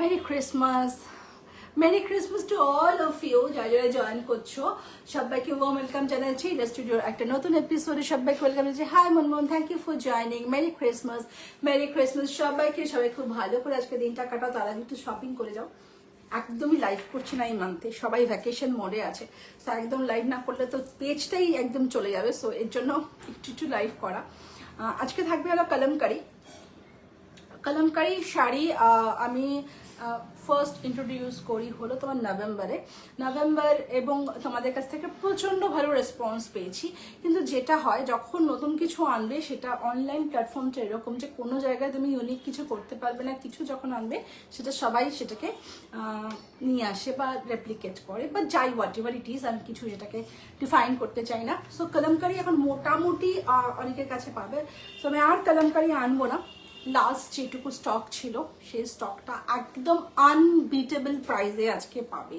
Mary Christmas, merry Christmas to all of you. যারা যারা join করছো সবাইকে ওয়েলকাম জানাচ্ছি এটা স্টুডিওর একটা নতুন এপিসোডে। সবাইকে ওয়েলকাম জানাচ্ছি। Hi Manmohan, thank you for joining. Merry Christmas, merry Christmas সবাইকে। সবাই খুব ভালো করে আজকে দিনটা কাটাও, তারা একটু শপিং করে যাও। একদমই লাইভ করছি না এই মান্থে, সবাই ভ্যাকেশন মোডে আছে, তো একদম লাইভ না করলে তো পেজটাই একদম চলে যাবে। সো এর জন্য একটু একটু লাইভ করা। আজকে থাকবে হলো কলমকারি। কলমকারি শাড়ি আমি ফার্স্ট ইন্ট্রোডিউস করি হলো তোমার নভেম্বর এবং তোমাদের কাছ থেকে প্রচণ্ড ভালো রেসপন্স পেয়েছি। কিন্তু যেটা হয় যখন নতুন কিছু আনবে সেটা অনলাইন প্ল্যাটফর্মটা এরকম যে কোনো জায়গায় তুমি ইউনিক কিছু করতে পারবে না। কিছু যখন আনবে সেটা সবাই সেটাকে নিয়ে আসে বা রেপ্লিকেট করে বা যাই হোয়াট এভার ইট ইজ, আমি কিছু যেটাকে ডিফাইন করতে চাই না। সো কলমকারি এখন মোটামুটি অনেকের কাছে পাবে। সো আমি আর কলমকারি আনবো না। লাস্ট যেটুকু স্টক ছিল সেই স্টকটা একদম আনবিটেবল প্রাইসে আজকে পাবে।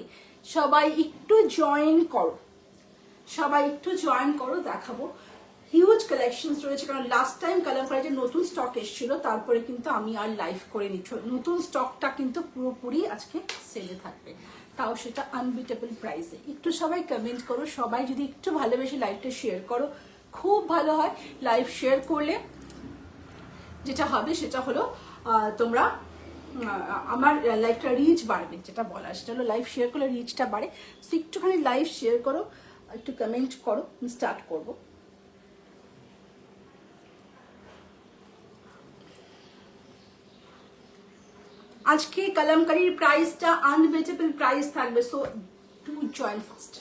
সবাই একটু জয়েন করো, সবাই একটু জয়েন করো, দেখাবো হিউজ কালেকশনস রয়েছে। কারণ লাস্ট টাইম কলমকারি যে নতুন স্টক এসেছিল তারপরে কিন্তু আমি আর লাইভ করে নিচ্ছি। নতুন স্টকটা কিন্তু পুরোপুরি আজকে সেলে থাকবে, তাও সেটা আনবিটেবল প্রাইসে। একটু সবাই কমেন্ট করো, সবাই যদি একটু ভালোবেসে লাইভটা শেয়ার করো খুব ভালো হয়। লাইভ শেয়ার করলে যেটা হবে সেটা হলো তোমরা আমার লাইভটা রিচ বাড়বে, যেটা বলা সেটা হলো লাইভ শেয়ার করলে রিচটা বাড়ে। সো একটুখানি লাইভ শেয়ার করো, একটু কমেন্ট করো, স্টার্ট করব। আজকে কলমকারির প্রাইসটা আনবিটেবল প্রাইস থাকবে। So to join first.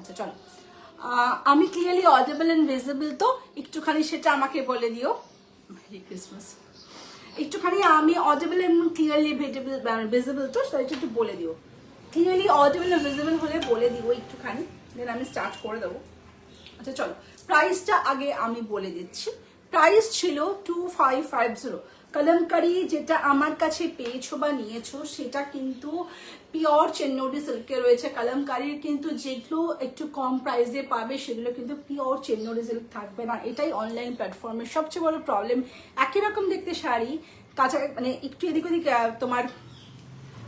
আচ্ছা চলো, আমি ক্লিয়ারলি অডিবল এন্ড ভিজিবল তো একটুখানি সেটা আমাকে বলে দিও। Merry Christmas. একটুখানি আমি অডিবল এন্ড ক্লিয়ারলি ভিজিবল তো সেটা একটু বলে দিও। ক্লিয়ারলি অডিবল এন্ড ভিজিবল হলে বলে দিও একটুখানি, দেন আমি স্টার্ট করে দেবো। আচ্ছা চলো, প্রাইসটা আগে আমি বলে দিচ্ছি। প্রাইস ছিল 2550। কলমকারি যেটা আমার কাছে পেয়েছো বা নিয়েছো সেটা কিন্তু পিওর চেন্নোডি সিল্কে রয়েছে। কলমকারির কিন্তু যেগুলো একটু কম প্রাইসে পাবে সেগুলো কিন্তু পিওর চেন্নোডি সিল্ক থাকবে না। এটাই অনলাইন প্ল্যাটফর্মের সবচেয়ে বড় প্রবলেম। একই রকম দেখতে শাড়ি কাঁচা মানে একটু এদিক ওদিক তোমার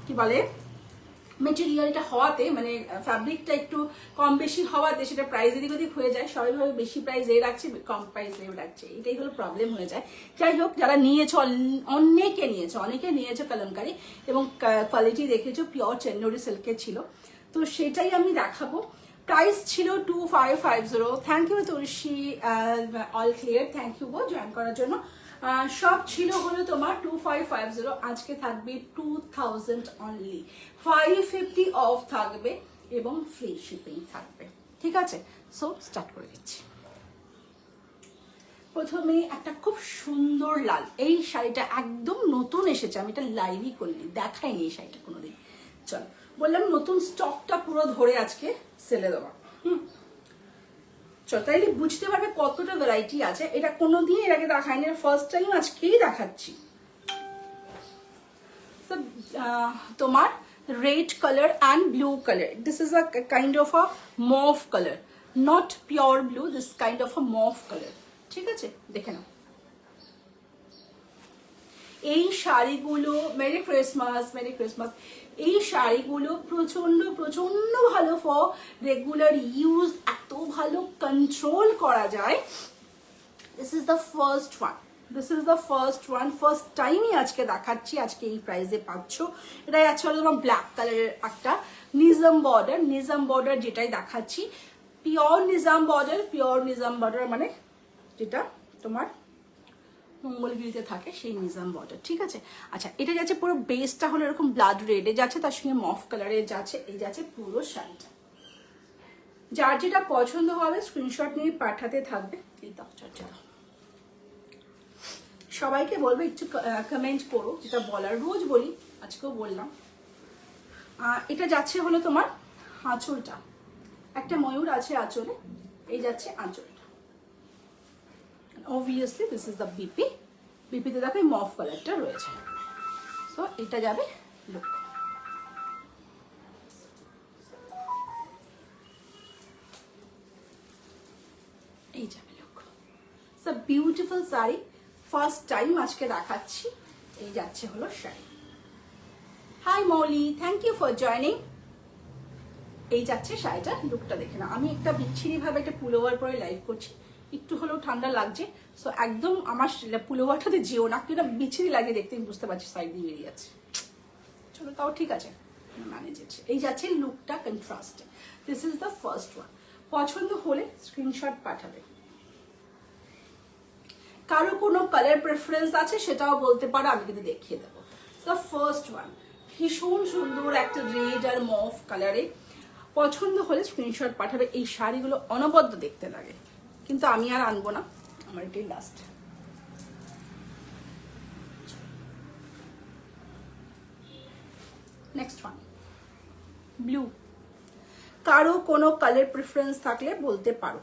কি বলে মেটেরিয়ালটা হওয়াতে, মানে ফ্যাব্রিকটা একটু কম বেশি হওয়াতে সেটা প্রাইস এদিক ওদিক হয়ে যায়। সবাই ভাবে বেশি প্রাইস এ রাখছে, কম প্রাইস এ রাখছে, এটাই হলো প্রবলেম হয়ে যায়। যাই হোক, যারা নিয়েছো অনেকে নিয়েছো কলমকারি এবং কোয়ালিটি দেখেছো পিওর চেন্নোডি সিল্কের ছিল, তো সেটাই আমি দেখাবো। প্রাইস ছিল 2550। Thank you Tulsi, all clear, thank you গো জয়েন করার জন্য। সব ছিল হলো তোমার 2550, আজকে থাকবে 2000 অনলি। 550 অফ থাকবে এবং ফ্রি শিপিং থাকবে। ঠিক আছে, সো স্টার্ট করে দিচ্ছি। প্রথমে একটা খুব সুন্দর লাল, এই শাড়িটা একদম নতুন এসেছে, আমি এটা লাইভই করিনি, দেখাইনি এই শাড়িটা কোনোদিন। চলো, বললাম নতুন স্টকটা পুরো ধরে আজকে সেলে দেওয়া। চলো, তাইলে বুঝতে পারবে কতটা ভ্যারাইটি আছে। এটা কোনোদিন এর আগে দেখায়নি, ফার্স্ট টাইম আজকেই দেখাচ্ছি। তোমার red colour and blue colour, this is a kind of a mauve colour, not pure blue, this kind of a mauve colour. ঠিক আছে, দেখে নাও এই শাড়িগুলো। Mary Christmas, merry Christmas. এই শাড়িগুলো প্রচন্ড প্রচন্ড ভালো ফর রেগুলার ইউজ, এত ভালো কন্ট্রোল করা যায়। This is the first one, this is the first one, first টাইমই আজকে দেখাচ্ছি। আজকে এই প্রাইসে পাচ্ছ। এটা অ্যাকচুয়ালি তোমার ব্ল্যাক কালারের একটা নিজাম বর্ডার যেটাই দেখাচ্ছি, পিওর নিজাম বর্ডার মানে যেটা তোমার মঙ্গলগিরিতে থাকে সেই নিজাম বর্ডার। ঠিক আছে, আচ্ছা এটা যাচ্ছে পুরো বেসটা হলো এরকম ব্লাড রেডে যাচ্ছে, তার সঙ্গে মফ কালারে যাচ্ছে, এই যাচ্ছে পুরো শাড়িটা। যার যেটা পছন্দ হবে স্ক্রিনশট নিয়ে পাঠাতে থাকবে। এই দাও চর্চা দাও, সবাইকে বলবো একটু কমেন্ট করো, যেটা বলার রোজ বলি আজকেও বললাম। এটা যাচ্ছে হলো তোমার আঁচলটা, একটা ময়ূর আছে আঁচলে, এই যাচ্ছে আঁচলটা। obviously this is the বিপিতে দেখো মফ কালারটা রয়েছে। সো এটা যাবে লুক। এই যাবে look. So beautiful sari, first time আজকে দেখাচ্ছি। এই যাচ্ছে হলো sari. Hi Mouli, thank you for joining. এই যাচ্ছে শাড়িটা, লুকটা দেখে না। আমি একটা বিচ্ছিরি ভাবে একটা পুলোভার পরে লাইভ করছি, একটু হলেও ঠান্ডা লাগছে। সো একদম আমার পুলোভারটাতে যেও না, কিন্তু বিচ্ছিরি লাগে দেখতে, আমি বুঝতে পারছি সাইড দিয়ে বেরিয়ে যাচ্ছে। চলো তাও ঠিক আছে, মানে যেছে। এই যাচ্ছে লুকটা কন্ট্রাস্টে। This is the first one. পছন্দ হলে স্ক্রিনশট পাঠাবে। কারো কোনো কালার প্রেফারেন্স আছে সেটাও বলতে পারো, আমি কিন্তু দেখিয়ে দেবো। দ্য ফার্স্ট ওয়ান ভীষণ সুন্দর একটা রেড আর মভ কালারে। পছন্দ হলে স্ক্রিনশট পাঠাবে। এই শাড়িগুলো অনবদ্য দেখতে লাগে, কিন্তু আমি আর আনবো না, আমার এটাই লাস্ট। Next one blue. কারো কোনো কালার প্রেফারেন্স থাকলে বলতে পারো।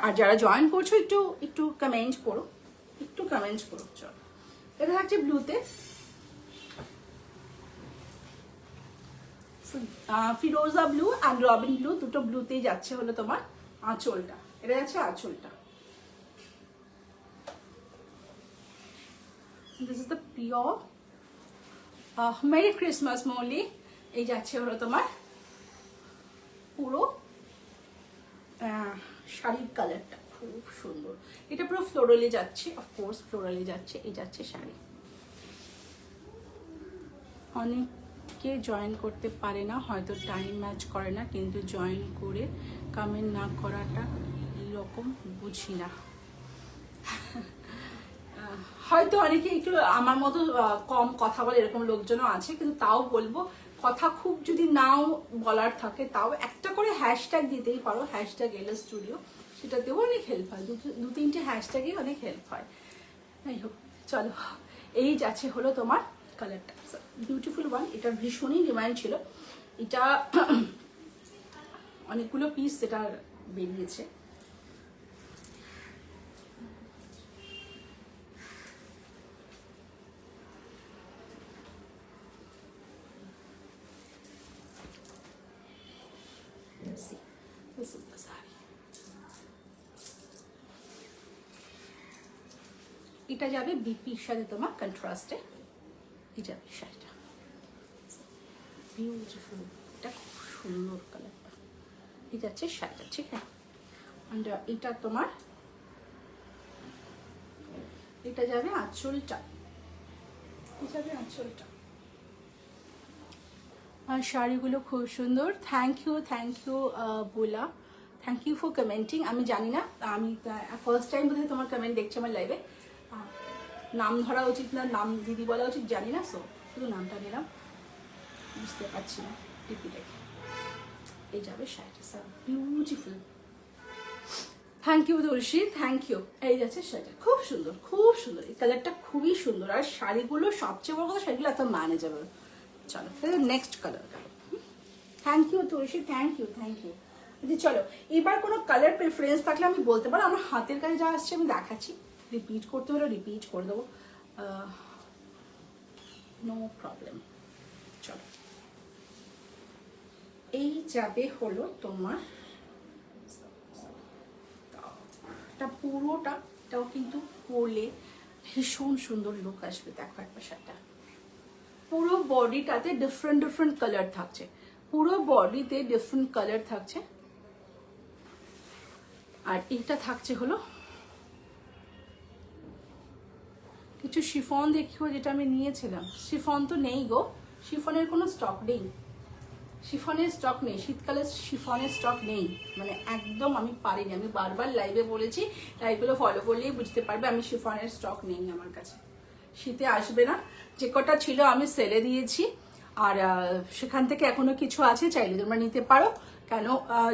আর যারা জয়েন করছো একটু একটু কমেন্ট করো, একটু কমেন্ট করো। চলো, এটা থাকছে ব্লুতে, ফিরোজা ব্লু অ্যান্ড রবিন ব্লু, দুটো ব্লুতেই যাচ্ছে হলো তোমার আঁচলটা। এটা যাচ্ছে আঁচলটা। This is the pure. Merry Christmas Mouli. এই যাচ্ছে হলো তোমার পুরো শাড়ির কালারটা খুব সুন্দর। এটা পুরো ফ্লোরালে যাচ্ছে, অফকোর্স ফ্লোরালে যাচ্ছে। এই যাচ্ছে শাড়ি। অনেকে জয়েন করতে পারে না, হয়তো টাইম ম্যাচ করে না, কিন্তু জয়েন করে কমেন্ট না করাটা এইরকম বুঝি না। হয়তো অনেকে একটু আমার মতো কম কথা বলে, এরকম লোকজনও আছে, কিন্তু তাও বলবো কথা খুব যদি নাও বলার থাকে তাও একটা করে হ্যাশট্যাগ দিতেই পারো, হ্যাশট্যাগ এলএস স্টুডিও, সেটাতেও অনেক হেল্প হয়। দু তিনটে হ্যাশট্যাগে অনেক হেল্প হয়। যাই হোক, চলো এই যাচ্ছে হলো তোমার কালারটা, বিউটিফুল ওয়ান। এটা ভীষণই ডিমান্ড ছিল। এটা অনেকগুলো পিস এটা বেরিয়েছে। This is the saree. এটা যাবে বিপির সাথে তোমার কন্ট্রাস্টে। এই যাবে শাড়িটা, বিউটিফুল। এটা খুব সুন্দর কালারটা। এই যাচ্ছে শাড়িটা, ঠিক আছে। অ্যান্ড এটা তোমার, এটা যাবে আঁচলটা, এটা যাবে আঁচলটা। আর শাড়িগুলো খুব সুন্দর। থ্যাংক ইউ বোলা, থ্যাংক ইউ ফর কমেন্টিং। আমি জানি না, আমি ফার্স্ট টাইম বোধহয় তোমার কমেন্ট দেখছি আমার লাইভে। নাম ধরা উচিত না নাম দিদি বলা উচিত জানি না, সো শুধু নামটা নিলাম, বুঝতে পারছি না টিপি দেখে। এই যাবে শাড়িটা, sir beautiful. Thank you Tulsi, thank you. এই যাচ্ছে শাড়িটা, খুব সুন্দর, খুব সুন্দর। এই কালারটা খুবই সুন্দর। আর শাড়িগুলো সবচেয়ে বড় কথা, শাড়িগুলো এত ম্যানেজেবল। চলো next colour. Thank you Tulsi, thank you. চলো, এবার কোনো কালার প্রেফারেন্স থাকলে আমি বলতে পারো। আমার হাতের কাছে যা আসছে আমি দেখাচ্ছি, রিপিট করতে হলে রিপিট করে দেবো, নো প্রবলেম। চলো, এই যাবে হলো তোমার পুরোটা। এটাও কিন্তু পরলে ভীষণ সুন্দর লুক আসবে। দেখো একবার শাড়িটা, পুরো বডিটাতে ডিফারেন্ট কালার থাকছে, পুরো বডিতে ডিফারেন্ট কালার থাকছে। আর এটা থাকছে হলো কিছু শিফন দেখিও, যেটা আমি নিয়েছিলাম। শিফন তো নেই গো, শিফনের কোনো স্টক নেই, শিফনের স্টক নেই, শীতকালে শিফনের স্টক নেই, মানে একদম আমি পারিনি। আমি বারবার লাইভে বলেছি, লাইভগুলো ফলো করলেই বুঝতে পারবে, আমি শিফনের স্টক নেই আমার কাছে, শীতে আসবে না। যে কটা ছিল আমি সেলে দিয়েছি, আর সেখান থেকে এখনো কিছু আছে, চাইলে তোমরা নিতে পারো। কেন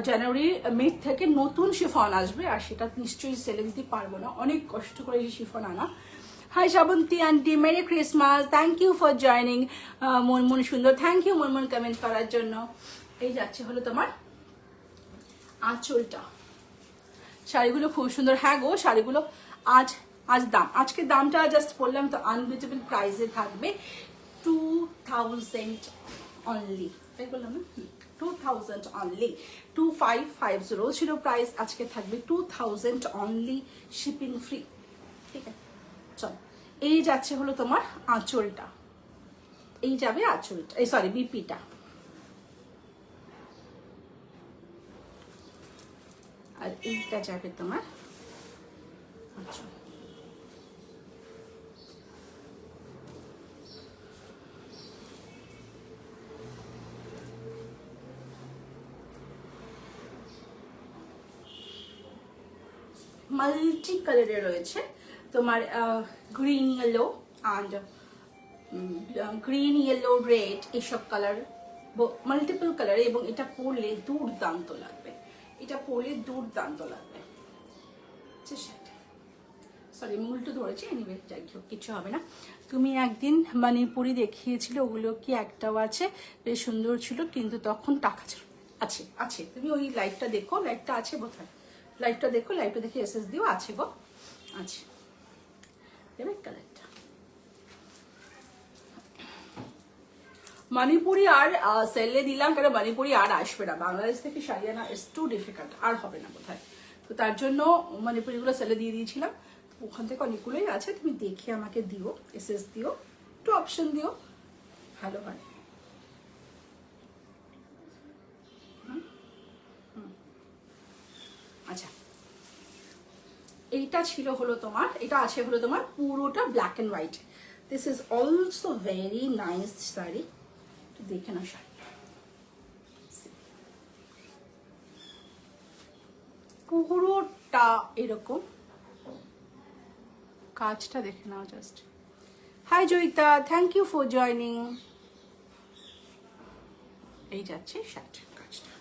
জানুয়ারি মিড থেকে নতুন শিফন আসবে, আর সেটা নিশ্চয়ই সেলে দিতে পারবো না, অনেক কষ্ট করে এই শিফন আনা। Hi Shrabanti aunty, merry Christmas, thank you for joining. Monmon সুন্দর, থ্যাংক ইউ মনমন কমেন্ট করার জন্য। এই যাচ্ছে হলো তোমার আঁচলটা। শাড়িগুলো খুব সুন্দর। হ্যাঁ গো, শাড়িগুলো আজকে দামটা জাস্ট বললাম তো, আনবিটেবল প্রাইসে থাকবে, 2000 অনলি, তাই বললাম না? 2000 অনলি। 2550 ছিল প্রাইস, আজকে থাকবে 2000 অনলি, শিপিং ফ্রি। ঠিক আছে, চল। এই যাচ্ছে হলো তোমার আঁচলটা, এই যাবে আঁচলটা, এই সরি বিপিটা। আর এইটা যাবে তোমার আঁচল। মাল্টি কালারে রয়েছে তোমার, green yellow and green yellow red, এইসব কালার, মাল্টিপল কালারে। এবং এটা পরলে দুর্দান্ত লাগবে, এটা পরলে দুর্দান্ত লাগবে। সরি মুলটু ধরেছে, এনিওয়ে যাই হোক কিছু হবে না। তুমি একদিন মণিপুরি দেখিয়েছিলে, ওগুলো কি একটাও আছে? বেশ সুন্দর ছিল, কিন্তু তখন টাকা ছিল। আছে আছে, তুমি ওই লাইভটা দেখো, লাইভটা আছে বোধহয়, লাইভটা দেখো, লাইভটা দেখে এসএস দিও, আছে গো, আছে। দেবে কালারটা মণিপুরি আর সেলে দিলাম, কারণ মণিপুরি আর আসবে না বাংলাদেশ থেকে, শাড়ি আনা ইটস টু ডিফিকাল্ট, আর হবে না বোধহয়। তো তার জন্য মণিপুরিগুলো সেলে দিয়ে দিয়েছিলাম, ওখান থেকে অনেকগুলোই আছে, তুমি দেখে আমাকে দিও, এসএস দিও, একটু অপশন দিও, ভালো হয়। আচ্ছা, এইটা ছিল হলো তোমার, এটা আছে হলো তোমার পুরোটা black and white. This is also very nice sari, একটু দেখে নাও শাড়ি, পুরোটা এরকম, কাজটা দেখে নাও just. Hi Joyita, thank you for joining. এই যাচ্ছে শার্ট কাজটা।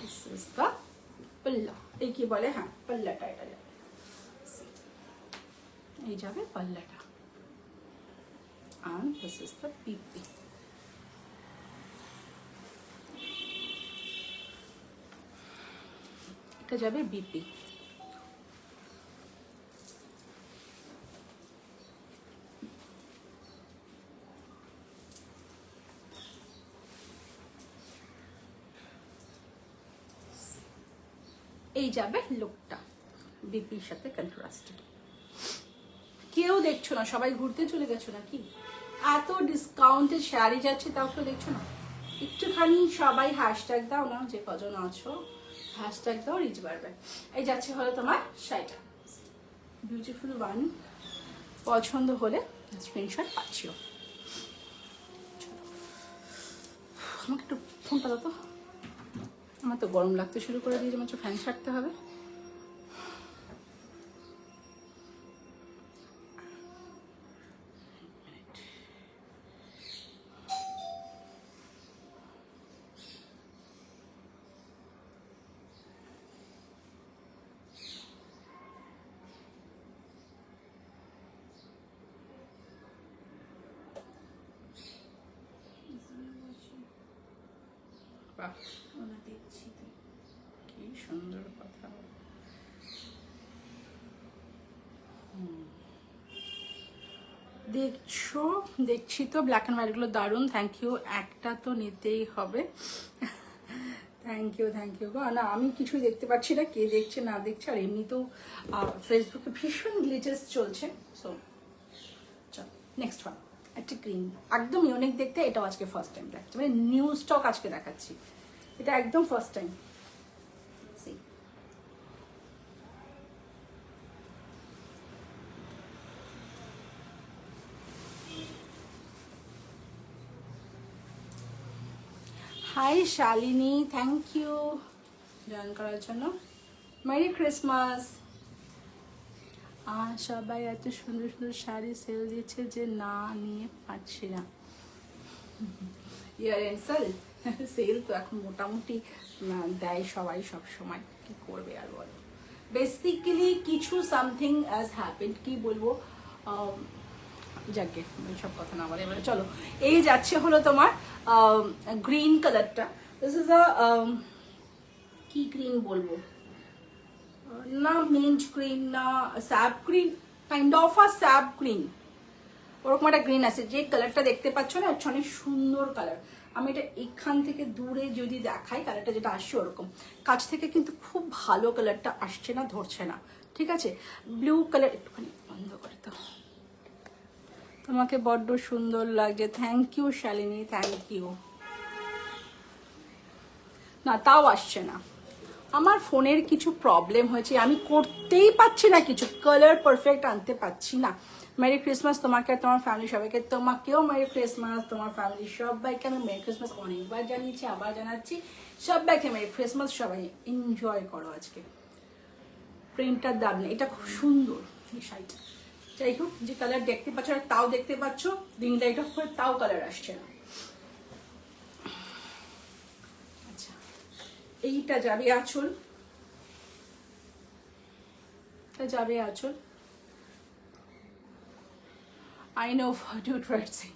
This is the পাল্লা, এই কি বলে, হ্যাঁ পাল্লাটা, এটা যাবে, এই যাবে পাল্লাটা। And this is the PP. এটা যাবে বিপি। এই যাবে লুকটা বিপির সাথে কন্ট্রাস্টেড। কেউ দেখছো না, সবাই ঘুরতে চলে গেছো নাকি? এত ডিসকাউন্টে শাড়ি যাচ্ছে, তাও কেউ দেখছো না? একটুখানি সবাই হ্যাশট্যাগ দাও না, যে কজন আছো হ্যাশট্যাগ দাও, রিচ বাড়বে। এই যাচ্ছে হলো তোমার শাড়িটা, বিউটিফুল ওয়ান। পছন্দ হলে স্ক্রিনশট পাচ্ছিও। আমাকে একটু ফোনটা দাও তো, আমার তো গরম লাগতে শুরু করে দিয়েছে, মাত্র ফ্যান ছাড়তে হবে। দেখছি তো, কি সুন্দর কথা। দেখছো, দেখছি তো, ব্ল্যাক অ্যান্ড হোয়াইট গুলো দারুণ, থ্যাংক ইউ। একটা তো নিতেই হবে, থ্যাংক ইউ থ্যাংক ইউ গো। না আমি কিছুই দেখতে পাচ্ছি না, কে দেখছে না দেখছে, আর এমনিতেও ফেসবুকে ভীষণ গ্লিচেস চলছে। সো চল নেক্সট ওয়ান, একটা ক্রিম, একদম ইউনিক দেখতে। এটাও আজকে ফার্স্ট টাইম দেখাচ্ছি, মানে নিউ স্টক আজকে দেখাচ্ছি, এটা একদম first time. Hi Shalini, thank you join করার জন্য। Merry Christmas. সবাই এত সুন্দর সুন্দর শাড়ি সেল দিচ্ছে যে না নিয়ে পাচ্ছি না। ইয়ার এন্ড সেল, সেল তো এখন মোটামুটি দেয় সবাই সব সময়, কি করবে আর বলো। বেসিক্যালি কিছু সামথিং অ্যাজ হ্যাপেন্ড, কি বলবো, যাকে সব কথা না বলে এবারে। চলো, এই যাচ্ছে হলো তোমার গ্রিন কালারটা, দিস ইজ আ কি গ্রিন বলবো, না মিন্ট গ্রিন না sap green, kind of a sap green, ওরকম একটা গ্রিন আছে। যে কালারটা দেখতে পাচ্ছ না, এটা অনেক সুন্দর কালার। আমি এটা এখান থেকে দূরে যদি দেখাই কালারটা যেটা আসছে ওরকম, কাছ থেকে কিন্তু খুব ভালো কালারটা আসছে না, ধরছে না, ঠিক আছে। ব্লু কালার একটুখানি বন্ধ করে দাও, তোমাকে বড্ড সুন্দর লাগছে, thank you Shalini, thank you. না তাও আসছে না, আমার ফোনের কিছু প্রবলেম হয়েছে, আমি করতেই পারছি না, কিছু কালার পারফেক্ট আনতে পারছি না। মেরি ক্রিসমাস তোমাকে আর তোমার ফ্যামিলি সবাইকে, তোমাকেও মেরি ক্রিসমাস, তোমার ফ্যামিলি সবাইকে আমি মেরি ক্রিসমাস অনেকবার জানিয়েছি, আবার জানাচ্ছি, সবাইকে মেরি ক্রিসমাস, সবাই এনজয় করো আজকে। প্রিন্টটার দাম নেই, এটা খুব সুন্দর এই শাড়িটা। যাই হোক, যে কালার দেখতে পাচ্ছ তাও দেখতে পাচ্ছ, রিং লাইট অফ করে তাও কালার আসছে না। আচ্ছা, এইটা যাবে আঁচল, যাবে আঁচল। I know what you're trying to say.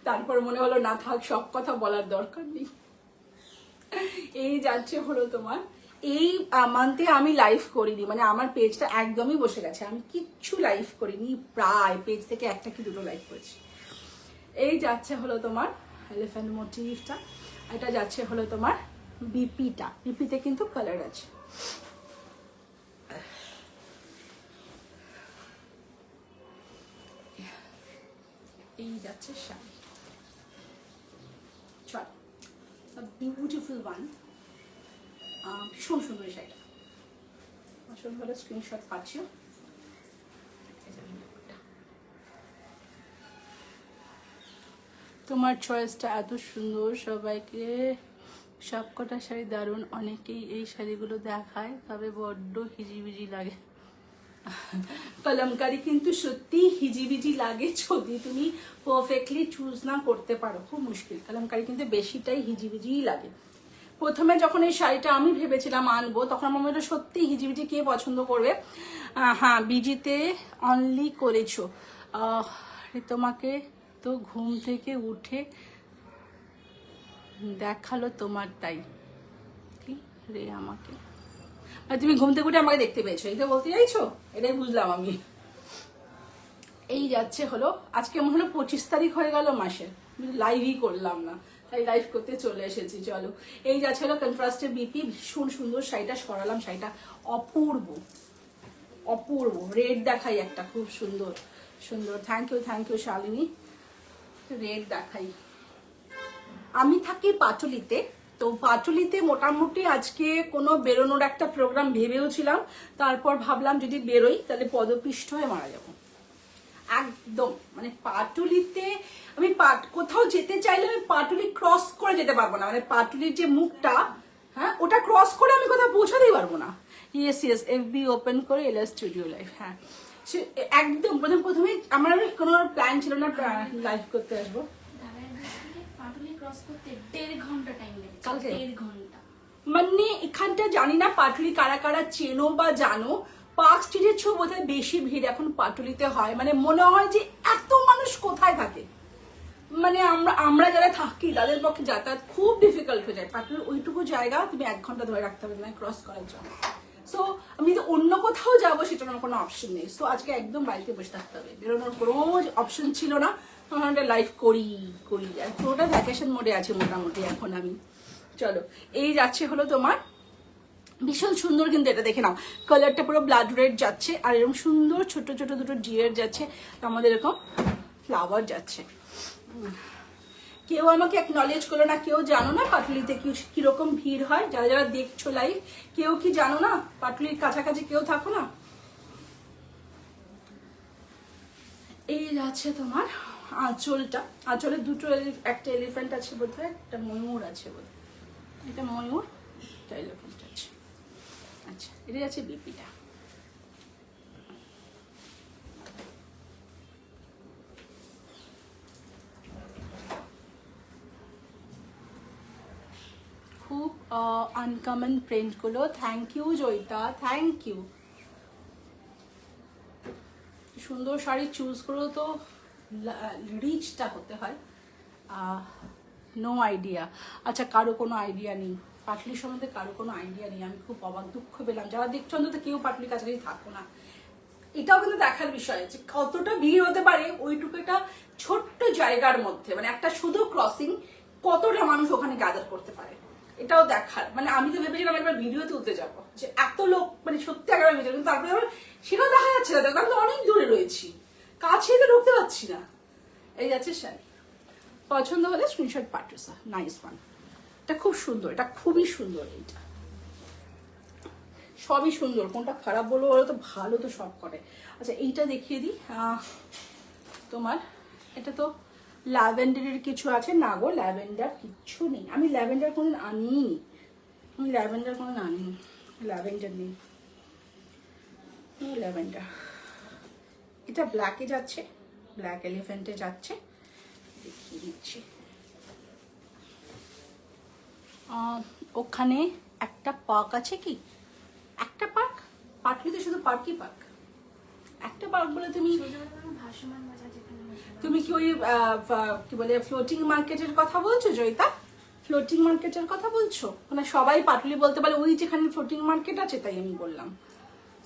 তারপর মনে হলো না থাক, সব কথা বলার দরকার নেই। এই যাচ্ছে হলো তোমার, এই মান্থে আমি লাইভ করিনি, মানে আমার পেজটা একদমই বসে গেছে, আমি কিচ্ছু লাইভ করিনি, প্রায় পেজ থেকে একটা কি দুটো লাইভ করেছি। এই যাচ্ছে হলো তোমার এলিফ্যান্ট মোটিভটা, এটা যাচ্ছে হলো তোমার বিপিটা, বিপিতে কিন্তু কালার আছে। এই যাচ্ছে শাড়ি, চল বিউটিফুল ওয়ান, ভীষণ সুন্দর এই শাড়িটা, আসলে ভালো স্ক্রিনশট পাচ্ছি। তোমার চয়েসটা এত সুন্দর, সবাইকে সবকটা শাড়ি দারুণ, অনেকেই এই শাড়িগুলো দেখায় তবে বড্ড হিজিবিজি লাগে। কলমকারি কিন্তু সত্যি হিজিবিজি লাগে যদি তুমি পারফেক্টলি চুজ না করতে পারো, খুব মুশকিল। কলমকারি কিন্তু বেশিটাই হিজিবিজিই লাগে। প্রথমে যখন এই শাড়িটা আমি ভেবেছিলাম আনবো, তখন আমার মনে হলো সত্যি হিজিবিজি কে পছন্দ করবে। হ্যাঁ, বিজিতে অনলি করেছো, তোমাকে তো ঘুম থেকে উঠে দেখালো তোমারটাই কি রে আমাকে, তুমি ঘুম থেকে উঠে আমাকে দেখতে পেয়েছো, এটা বলতে চাইছো, এটাই বুঝলাম আমি। এই যাচ্ছে হলো, আজকে মনে হলো 25 তারিখ হয়ে গেল মাসের, লাইভই করলাম না, তাই লাইভ করতে চলে এসেছি। চলো, এই যাচ্ছে হলো কন্ট্রাস্টে বিপি, ভীষণ সুন্দর শাড়িটা, সরালাম, শাড়িটা অপূর্ব অপূর্ব। রেড দেখাই একটা, খুব সুন্দর সুন্দর, থ্যাংক ইউ শালিনী। রেড দেখাই, আমি থাকি পাটুলিতে, তো পাটুলিতে মোটামুটি আজকে কোনো বেরোনোর একটা প্রোগ্রাম ভেবেও ছিলাম, তারপর ভাবলাম যদি বেরোই তাহলে পদপিষ্ট হয়ে মারা যাবো একদম। মানে পাটুলিতে আমি কোথাও যেতে চাইলে আমি পাটুলি ক্রস করে যেতে পারবো না, মানে পাটুলির যে মুখটা, হ্যাঁ ওটা ক্রস করে আমি কোথাও পৌঁছাতেই পারবো না। ইয়েস এফবি ওপেন করে এলা স্টুডিও লাইভ, হ্যাঁ সে একদম প্রথমে আমার কোনো প্ল্যান ছিল না লাইভ করতে আসবো। মানে এখানটা জানি না পাটুলি কারা কারা চেনো বা জানো, পার্ক স্ট্রিটের চেয়েও বোধহয় বেশি ভিড় এখন পাটুলিতে হয়, মানে মনে হয় যে এত মানুষ কোথায় থাকে, মানে আমরা যারা থাকি তাদের পক্ষে যাতায়াত খুব ডিফিকাল্ট হয়ে যায়। পাটুলির ওইটুকু জায়গা তুমি 1 ঘন্টা ধরে রাখতে হবে মানে ক্রস করার জন্য। সো আমি তো অন্য কোথাও যাবো সেটা আমার কোনো অপশন নেই, সো আজকে একদম বাড়িতে বসে থাকতে হবে, বেরোনোর কোনো অপশন ছিল না। আমরা লাইভ করি আর পুরোটা ভ্যাকেশন মোডে আছে মোটামুটি এখন আমি। চলো, এই যাচ্ছে হলো তোমার ভীষণ সুন্দর, কিন্তু এটা দেখে নাও, কালারটা পুরো ব্লাড রেড যাচ্ছে, আর এরকম সুন্দর ছোট ছোট দুটো ডিয়ার যাচ্ছে, আমাদের এরকম ফ্লাওয়ার যাচ্ছে। কেউ আমাকে অ্যাকনলেজ করলো না, কেউ জানো না পাটুলিতে কিরকম ভিড় হয়, যারা যারা দেখছো লাইভ, কেউ কি জানো না পাটুলির কাছাকাছি কেউ থাকো না। এই যাচ্ছে তোমার আঁচলটা, আঁচলে দুটো একটা এলিফ্যান্ট আছে বোধহয়, একটা ময়ূর আছে বোধহয়, এটা ময়ূর, এটা এলিফ্যান্ট আছে। আচ্ছা, এটা যাচ্ছে বিপিটা। খুব আনকমন প্রিন্টগুলো, thank you Joyita, thank you. সুন্দর শাড়ি চুজ করেও তো রিচটা হতে হয়, নো আইডিয়া। আচ্ছা, কারো কোনো আইডিয়া নেই পাটলি সম্বন্ধে? কারো কোনো আইডিয়া নেই? আমি খুব অবাক, দুঃখ পেলাম। যারা দেখছো অন্তত কেউ পাটলির কাছাকাছি থাকো না। এটাও কিন্তু দেখার বিষয় যে কতটা ভিড় হতে পারে ওইটুকু একটা ছোট্ট জায়গার মধ্যে, মানে একটা শুধু ক্রসিং, কতটা মানুষ ওখানে গ্যাদার করতে পারে এটাও দেখার। মানে আমি তো ভেবেছিলাম একবার ভিডিও তুলতে যাবো যে এত লোক, মানে সত্যি একবার ভিডিও, কিন্তু তারপরে আবার সেটাও দেখা যাচ্ছে না, আমি তো অনেক দূরে রয়েছি, কাছে তো ঢুকতে পারছি না। এই যাচ্ছে শাড়ি, পছন্দ হলে স্ক্রিনশট পাঠিয়েছে। নাইস ওয়ান, এটা খুব সুন্দর, এটা খুবই সুন্দর। এইটা সবই সুন্দর, কোনটা খারাপ বলবো বলো তো? ভালো তো সব করে। আচ্ছা, এইটা দেখিয়ে দিই তোমার। এটা তো ল্যাভেন্ডারের কিছু আছে না গো? ল্যাভেন্ডার কিচ্ছু নেই, আমি ল্যাভেন্ডার কোনদিন আনিনি, আমি ল্যাভেন্ডার কোনদিন আনিনি, ল্যাভেন্ডার নেই, ল্যাভেন্ডার। এটা ব্ল্যাকে যাচ্ছে, ব্ল্যাক এলিফ্যান্টে যাচ্ছে, দেখিয়ে দিচ্ছি। ওখানে একটা পার্ক আছে, কি একটা পার্ক? পাটলিতে শুধু পার্কই পার্ক, একটা পার্ক বলে তুমি কি ওই কি বলে ফ্লোটিং মার্কেটের কথা বলছো জয়িতা? ফ্লোটিং মার্কেটের কথা বলছো? মানে সবাই পাটলি বলতে পারে ওই যেখানে ফ্লোটিং মার্কেট আছে, তাই আমি বললাম।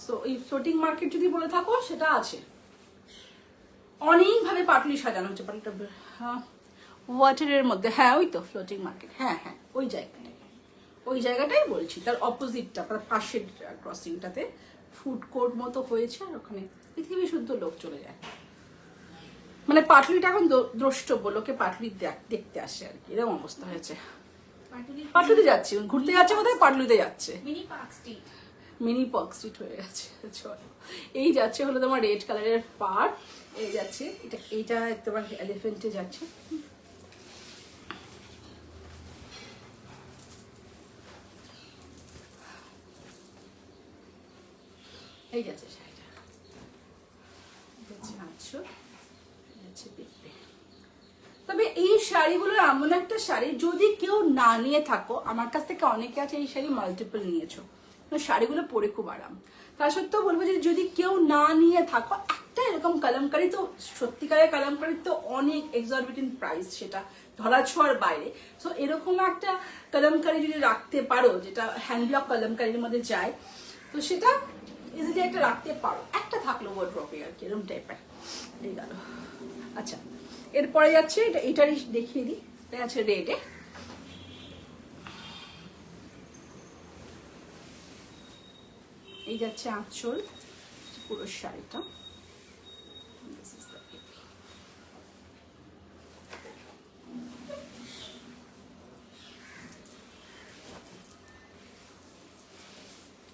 সো এই ফ্লোটিং মার্কেট যদি বলে থাকো, সেটা আছে। অনেকভাবে পাটলি সাজানো হচ্ছে, পাটলিটা ওয়াটারের মধ্যে। হ্যাঁ, ওই তো ফ্লোটিং মার্কেট, হ্যাঁ হ্যাঁ, ওই জায়গাটাই, ওই জায়গাটাই বলছি। তার অপোজিটটা, তার পাশের ক্রসিংটাতে ফুড কোর্ট মতো হয়েছে, আর ওখানে পৃথিবী শুদ্ধ লোক চলে যায়। মানে পাটলিটা এখন দ্রষ্টব্য, লোকে পাটলি দেখতে আসে আর কি, এরকম অবস্থা হয়েছে। পাটলিতে যাচ্ছে, ঘুরতে যাচ্ছে কোথায়? পাটলিতে যাচ্ছে, মিনি পার্ক স্ট্রিট হয়ে গেছে। চলো, এই যাচ্ছে হলো তোমার রেড কালারের পার্ক, এই যাচ্ছে এইটা তোমার এলিফ্যান্টে যাচ্ছে। এই যাচ্ছে শাড়িটা, আচ্ছা, তবে এই শাড়িগুলোর এমন একটা শাড়ি, যদি কেউ না নিয়ে থাকো, আমার কাছ থেকে অনেকে আছে এই শাড়ি মাল্টিপল নিয়েছো, শাড়িগুলো পরে খুব আরাম। তা সত্ত্বেও বলবো যে যদি কেউ না নিয়ে থাকো, একটা এরকম কালামকারি, তো সত্যিকারের কালামকারি তো অনেক এক্সরবিটেন্ট প্রাইস, সেটা ধরা ছোঁয়ার বাইরে। সো এরকম একটা কালামকারি যদি রাখতে পারো, যেটা হ্যান্ডব্লক কালামকারির মধ্যে যায়, তো সেটা ইজিলি একটা রাখতে পারো, একটা থাকলো ওয়ার্ড্রপে আর কি, এরকম টাইপের। এই গেল। আচ্ছা, এরপরে যাচ্ছে এটারই দেখিয়ে দিই, এটা আছে রেডে। এই যাচ্ছে আঁচল, পুরো শাড়িটা।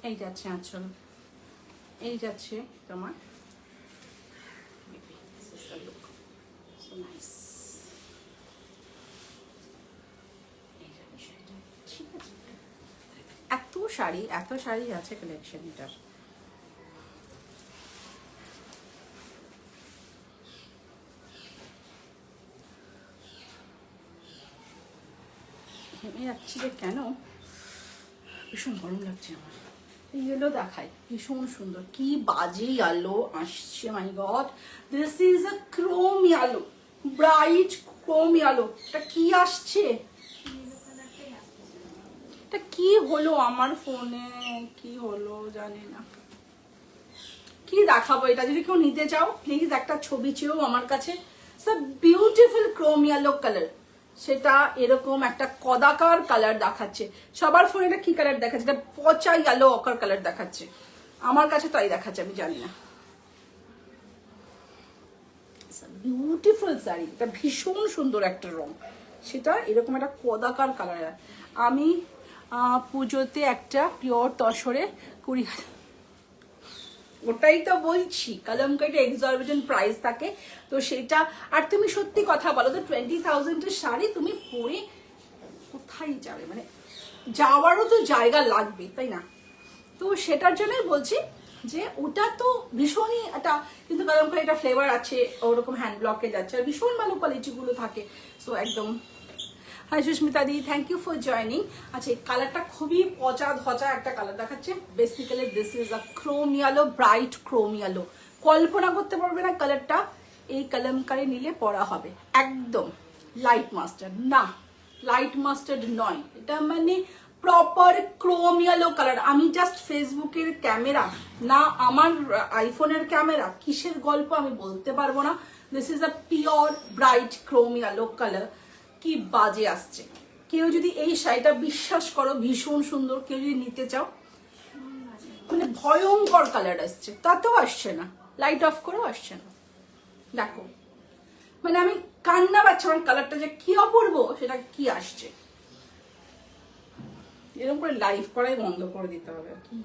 এই যাচ্ছে আঁচল, এই যাচ্ছে তোমার এত শাড়ি আছে কালেকশন এটার। ঘেমে যাচ্ছি যে কেন, ভীষণ গরম লাগছে আমার। এই ইয়েলো দেখায়, ভীষণ সুন্দর, কি বাজে ইয়েলো আসছে, my God. This is a chrome yellow, bright chrome yellow. এটা কি আসছে, এটা কি হলো আমার ফোনে, কি হলো জানি না, কি দেখাবো এটা। যদি কেউ নিতে চাও প্লিজ একটা ছবি চেয়েও আমার কাছে। বিউটিফুল ক্রোম ইয়েলো কালার, সেটা এরকম একটা কদাকার কালার দেখাচ্ছে। সবার ফোনে এটা কি কালার দেখাচ্ছে? এটা পচা ইয়েলো অকার কালার দেখাচ্ছে, আমার কাছে তাই দেখাচ্ছে, আমি জানি না। বিউটিফুল শাড়ি, এটা ভীষণ সুন্দর একটা রং, সেটা এরকম একটা কদাকার কালার। আমি পুজোতে একটা পিওর তসরে 20,000, ওটাই তো বলছি, কালামকারিটা এক্সরবিটেন্ট প্রাইস থাকে, তো সেটা। আর তুমি সত্যি কথা বলো তো, 20,000-এর শাড়ি তুমি পরে কোথায় যাবে? মানে যাওয়ারও তো জায়গা লাগবে, তাই না? তো সেটার জন্যই বলছি যে ওটা তো ভীষণই একটা, কিন্তু কালামকারি একটা ফ্লেভার আছে, ওরকম হ্যান্ড ব্লকে যাচ্ছে, আর ভীষণ ভালো কোয়ালিটিগুলো থাকে। সো একদম। Hi Susmita di, thank you for joining. আচ্ছা, এই কালারটা খুবই পচা ধচা একটা কালার দেখাচ্ছে। Basically this is a chrome yellow, bright chrome yellow. কল্পনা করতে পারবে না কালারটা এই কালামকারি নিলে পরা হবে, একদম লাইট মাস্টার না, লাইট মাস্টার্ড নয়, এটা মানে প্রপার ক্রোম ইয়েলো কালার। আমি জাস্ট ফেসবুকের ক্যামেরা না আমার আইফোনের ক্যামেরা কিসের গল্প আমি বলতে পারবো না। This is a pure bright chrome yellow colour. কি বাজে আসছে। কেউ যদি এই শাড়িটা বিশ্বাস করো ভীষণ সুন্দর, কেউ যদি নিতে চাও, মানে ভয়ঙ্কর কালার আসছে, তাতেও আসছে না, লাইট অফ করেও আসছে না। দেখো মানে আমি কান্না পাচ্ছে আমার কালারটা যে কি অপূর্ব, সেটা কি আসছে। এরকম করে লাইভ করাই বন্ধ করে দিতে হবে। কি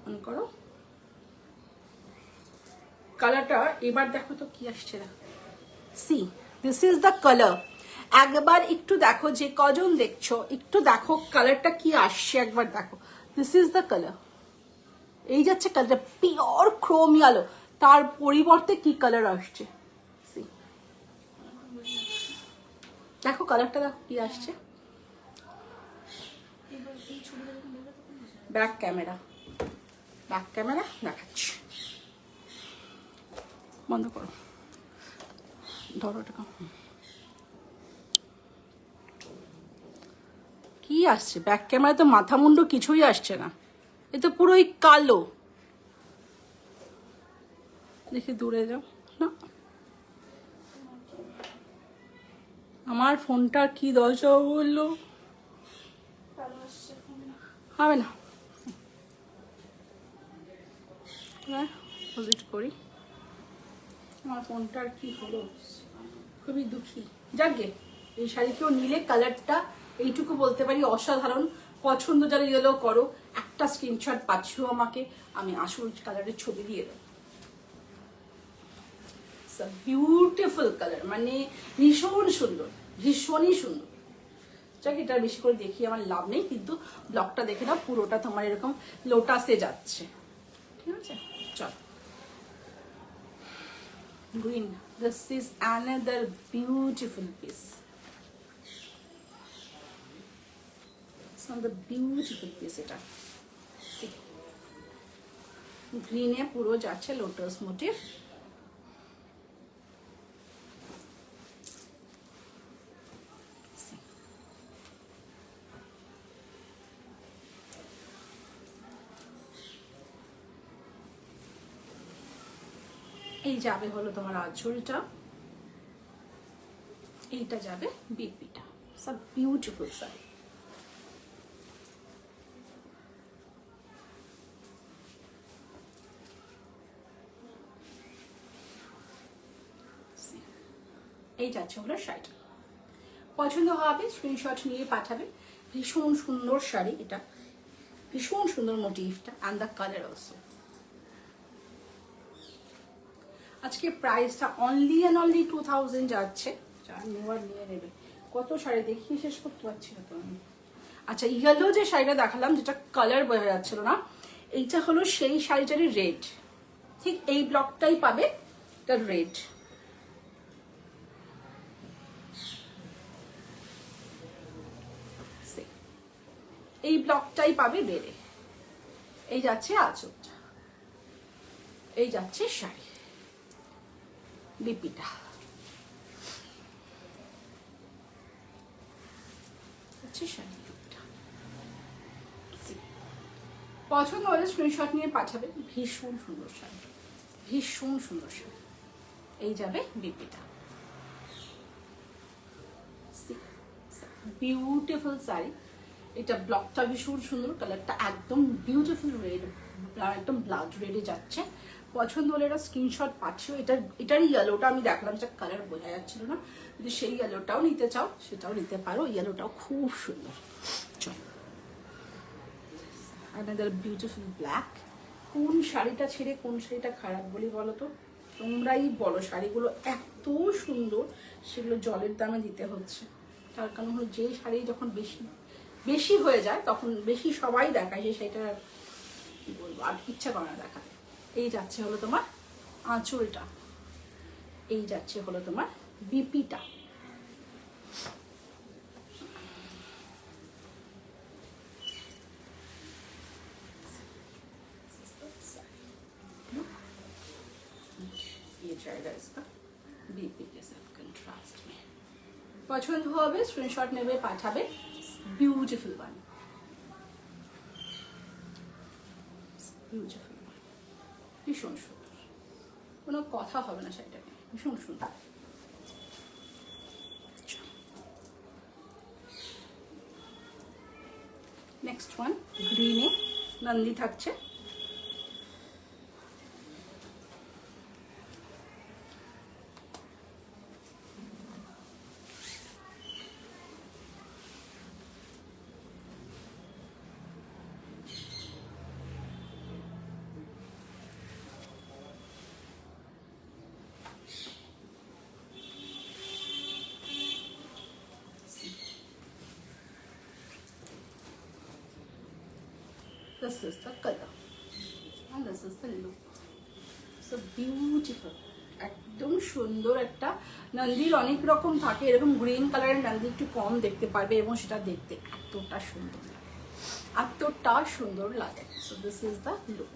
অন করো কালারটা এবার দেখো তো কি আসছে। C this is the colour. একবার একটু দেখো, যে কজন দেখছো একটু দেখো কালারটা কি আসছে, একবার দেখো। This is the colour. এই যাচ্ছে কালারটা পিওর ক্রোম ইয়েলো, তার পরিবর্তে কি কালার আসছে দেখো, কালারটা দেখো কি আসছে। ব্যাক ক্যামেরা দেখাচ্ছি, বন্ধ করো, ধরো টাকা। কি আসছে ব্যাক ক্যামেরা? তো মাথা মুন্ডু কিছুই আসছে না, এ তো পুরোই কালো। দেখি দূরে যাও না, আমার ফোনটার কি দশা বললো, হবে না। পজিট করি, আমার ফোনটার কি হলো, খুবই দুঃখী। যাকে এই শাড়ি কেউ নিলে কালারটা এইটুকু বলতে পারি অসাধারণ। পছন্দ যারা ইয়েলো করো, একটা স্ক্রিনশট পাঠিও আমাকে, আমি আসল কালারের ছবি দিয়ে দেবো। বিউটিফুল কালার, মানে ভীষণ সুন্দর, ভীষণই সুন্দর। যাক এটা বেশি করে দেখি আমার লাভ নেই, কিন্তু ব্লগটা দেখে নাও, পুরোটা তোমার এরকম লোটাসে যাচ্ছে, ঠিক আছে। চল green, this is another beautiful piece. It's another beautiful piece. এটা গ্রিন এ পুরো যাচ্ছে লোটাস মোটিভ। এই যাবে হলো তোমার আঁচলটা, এইটা যাবে বিপিটা। সব বিউটিফুল শাড়ি। এই যাচ্ছে হলো শাড়িটা, পছন্দ হবে স্ক্রিনশট নিয়ে পাঠাবে। ভীষণ সুন্দর শাড়ি এটা, ভীষণ সুন্দর মোটিভটা অ্যান্ড দ্য কালার অলসো। আজকে প্রাইসটা অনলি অ্যান্ড অনলি 2000 যাচ্ছে। যার নেওয়ার নিয়ে নেবে। কত শাড়ি দেখিয়ে শেষ করতে পারছি না তো আমি। আচ্ছা, ইয়েলো যে শাড়িটা দেখালাম, যেটা কালার বোঝা যাচ্ছিল না, এইটা হলো সেই শাড়িটারই রেড। ঠিক এই ব্লকটাই পাবে, এটা রেড। এই ব্লকটাই পাবে রেডে। এই যাচ্ছে আঁচলটা, এই যাচ্ছে শাড়ি বিপিটা। পছন্দ হলে স্ক্রিনশট নিয়ে পাঠাবে। ভীষণ সুন্দর শাড়ি, ভীষণ সুন্দর শাড়ি। এই যাবে বিপিটা। বিউটিফুল শাড়ি। এটা ব্লকটা ভীষণ সুন্দর, কালারটা একদম বিউটিফুল রেড, একদম ব্লাড রেডে যাচ্ছে। পছন্দ হলে এটা স্ক্রিনশট পাঠিও। এটারই ইয়েলোটা আমি দেখলাম, যেটা কালার বোঝা যাচ্ছিল না, যদি সেই ইয়েলোটাও নিতে চাও সেটাও নিতে পারো। ইয়েলোটাও খুব সুন্দর। চলো, another beautiful black। কোন শাড়িটা ছেড়ে কোন শাড়িটা খারাপ বলি বলো তো? তোমরাই বলো। শাড়িগুলো এত সুন্দর, সেগুলো জলের দামে দিতে হচ্ছে। তার কারণ হলো যে শাড়ি যখন বেশি হয়ে যায়, তখন বেশি সবাই দেখায়, যে সেটা কি বলবো, আর ইচ্ছা করে না দেখাতে। এই যাচ্ছে হলো তোমার আঁচলটা, এই যাচ্ছে হলো তোমার বিপিটা। ये जाएगा इसका। बीपी के साथ कंट्रास्ट में पसंद হবে স্ক্রিনশট নেবে পাঠাবে বিউটিফুল ওয়ান বিউটিফুল ভীষণ সুন্দর কোনো কথা হবে না শাড়িটাকে ভীষণ সুন্দর নেক্সট ওয়ান গ্রিনে নন্দী থাকছে This is the color and this is the look. So beautiful. একদম সুন্দর একটা নন্দীর অনেক রকম থাকে এরকম গ্রিন কালারের নন্দী একটু কম দেখতে পারবে এবং সেটা দেখতে এতটা সুন্দর লাগে এতটা সুন্দর লাগে so this is the look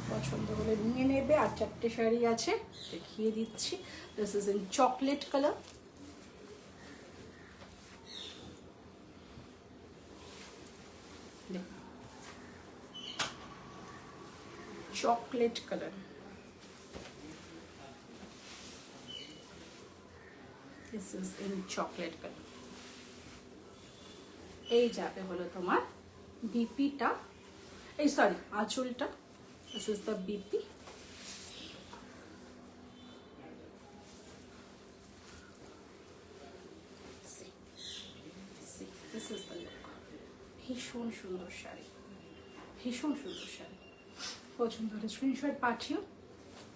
পছন্দ হলে নিয়ে নেবে আর চারটে শাড়ি আছে দেখিয়ে দিচ্ছি this is in chocolate colour chocolate color this is in chocolate color এই যাবে হলো তোমার বিপিটা এই সরি আঁচলটা this is the BP see this is the look ভীষণ সুন্দর শাড়ি ভীষণ সুন্দর শাড়ি পছন্দ হলে স্ক্রিনশট পাঠিও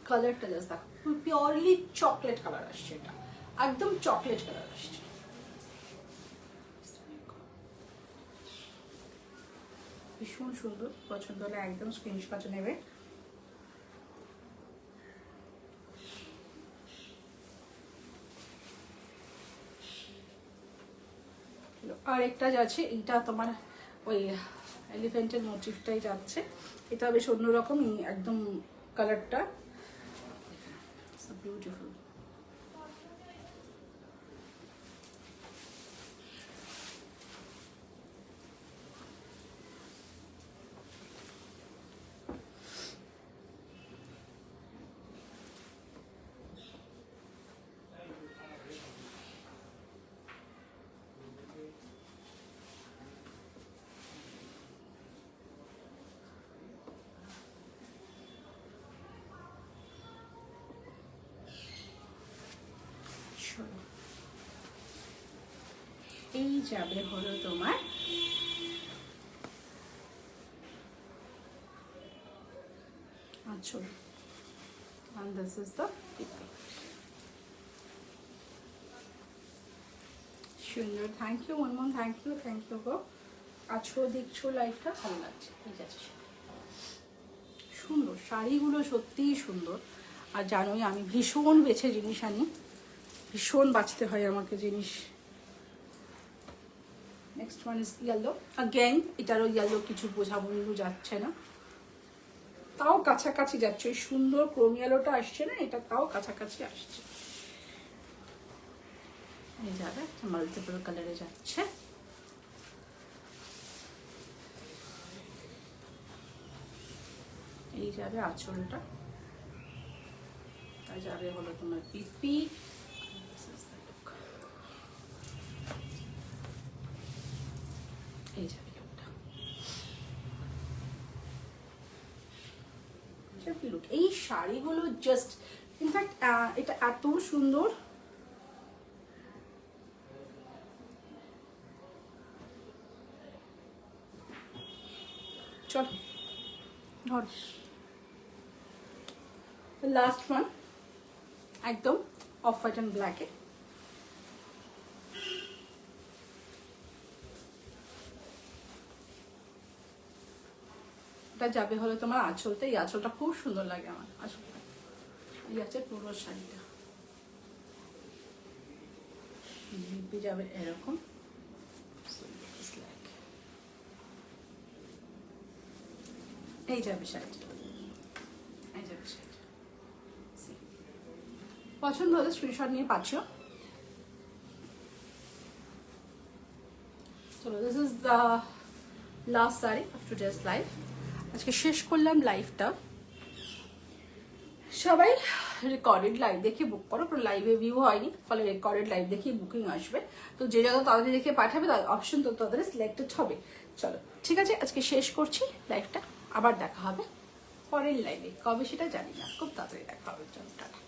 কালারটা জাস্ট দেখো পিওরলি চকলেট কালার আসছে এটা একদম চকলেট কালার আসছে ভীষণ সুন্দর পছন্দ হলে একদম স্ক্রিনশট নেবে আর একটা যাচ্ছে এইটা তোমার ওই এলিফ্যান্টের মোটিভটাই যাচ্ছে এটা বেশ অন্যরকম একদম কালারটা বিউটিফুল এই যাবে হলো তোমার আঁচল and this is the pipi সুন্দর thank you Monmon thank you গো আছো দেখছো লাইফটা ভালো লাগছে ঠিক আছে সুন্দর শাড়িগুলো সত্যিই সুন্দর আর জানোই আমি ভীষণ বেছে জিনিস আনি ভীষণ বাঁচতে হয় আমাকে জিনিস next one is yellow again এটারও ইয়েলো কিছু বোঝাবন্ধু যাচ্ছে না তাও কাছাকাছি যাচ্ছে ওই সুন্দর ক্রোম ইয়েলোটা আসছে না এটা তাও কাছাকাছি আসছে এই যাবে মাল্টিপল কালারে যাচ্ছে এই যাবে আঁচলটা আর যাবে হলো তোমার পিপি এই যাবে লুক এই শাড়িগুলো জাস্ট ইনফ্যাক্ট এটা এত সুন্দর চলো ধর লাস্ট ওয়ান একদম অফ হোয়াইট অ্যান্ড ব্ল্যাকে এটা যাবে হলো তোমার আঁচলতে এই আঁচলটা খুব সুন্দর লাগে আমার আঁচলটা এই আছে পুরো শাড়িটা বিপি যাবে এরকম এই যাবে শাড়িটা পছন্দ হলে স্ক্রিনশট নিয়ে পাচ্ছো। চলো, this is the last sari of today's live. আজকে শেষ করলাম লাইভটা। সবাই রেকর্ডেড লাইভ দেখে বুক করো, কোনো লাইভে ভিউ হয়নি, ফলে রেকর্ডেড লাইভ দেখে বুকিং আসবে। তো যে জায়গা তাদের দেখে পাঠাবে তার অপশন তো তাদের সিলেক্টেড হবে। চলো ঠিক আছে, আজকে শেষ করছি লাইভটা। আবার দেখা হবে পরের লাইভে, কবে সেটা জানি না, খুব তাড়াতাড়ি দেখা হবে। চলো টাটা।